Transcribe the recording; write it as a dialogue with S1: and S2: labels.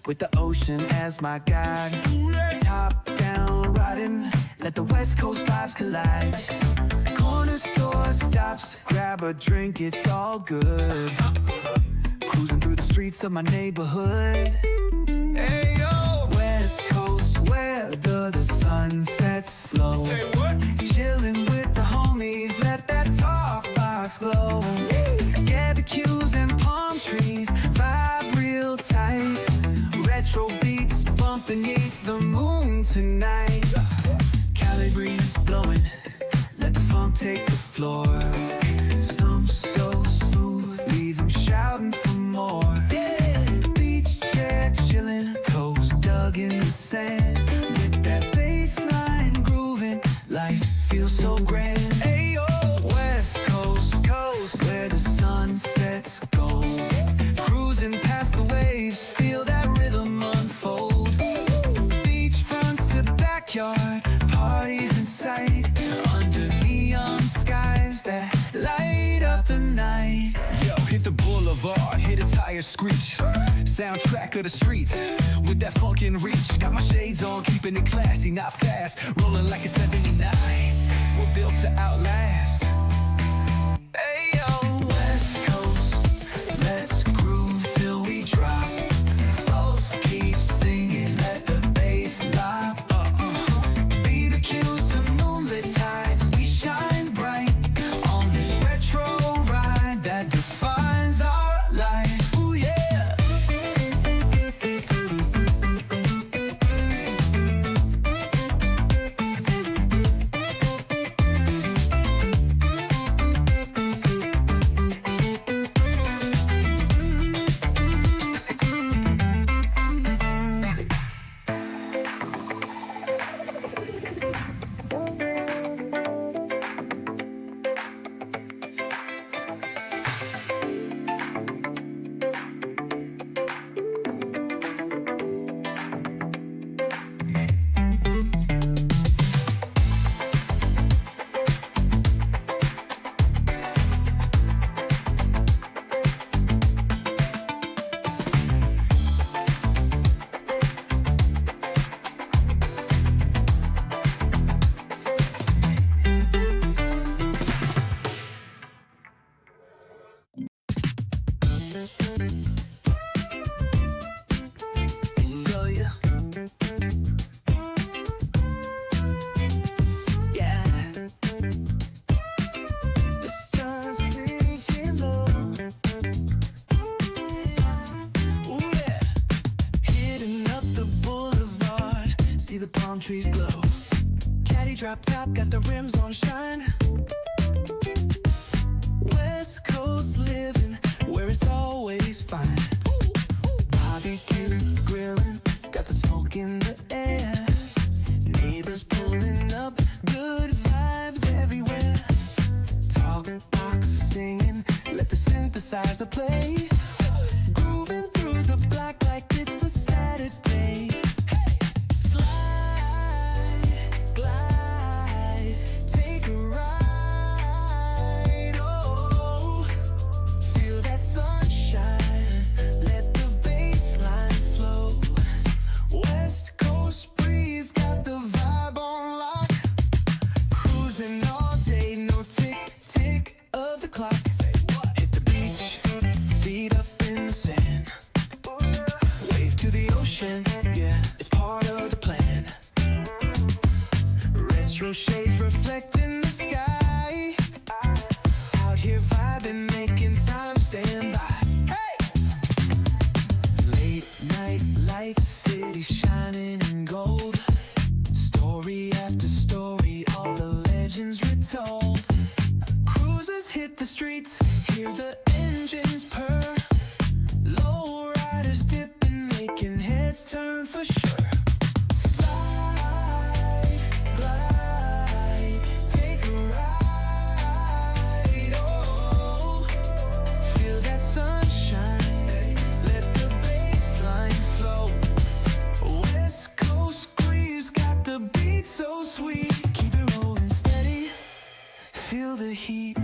S1: with the ocean as my guide. Top down riding, let the West Coast vibes collide. Corner store stops, grab a drink, it's all good. Cruising through the streets of my neighborhood. Hey yo, West Coast weather, the sun sets slow. Say what? Chilling with the homies, let that talk box glow. Barbecues and palm trees, vibe real tight. Retro beats bumping beneath the moon tonight. Cali breeze blowing, let the funk take the floor. Some so smooth, leave them shouting for more. Beach chair chilling, toes dug in the sand. With that bass line grooving, life feels so grand. Ayo, West Coast, where the sun sets gold. Cruising past the waves, feel that rhythm unfold. Beach fronts to backyard, parties in sight. Under neon skies that light up the night.
S2: Yo, hit the boulevard, hit a tire screech. Soundtrack of the streets, with that funkin' reach. Got my shades on, keeping it classy, not fast. Rolling like it's 79, we're built to outlast.
S1: Ayo, West Coast, let's groove till we drop. Souls keep singing, let the bass drop. Beat the cues to moonlit tides, we shine bright on this retro ride that defines our life. Ooh yeah. The palm trees glow. Caddy drop top, got the rims on shine. West Coast living, where it's always fine. Barbecue, grilling, got the smoke in the air. Neighbors pulling up, good vibes everywhere. Talk box singing, let the synthesizer play. Grooving through the block like it's a Saturday. Hit the beach, feet up in the sand. Wave to the ocean, yeah, it's part of the plan. Retro shades reflecting the sky. Out here vibing, making time stand by. Hey! Late night lights, city shining in gold. Story after story, all the legends retold. Cruisers hit the streets, hear the engines purr. Low riders dipping, making heads turn for sure. Slide, glide, take a ride. Oh, feel that sunshine, let the bassline flow. West Coast grooves got the beat so sweet. Keep it rolling steady, feel the heat.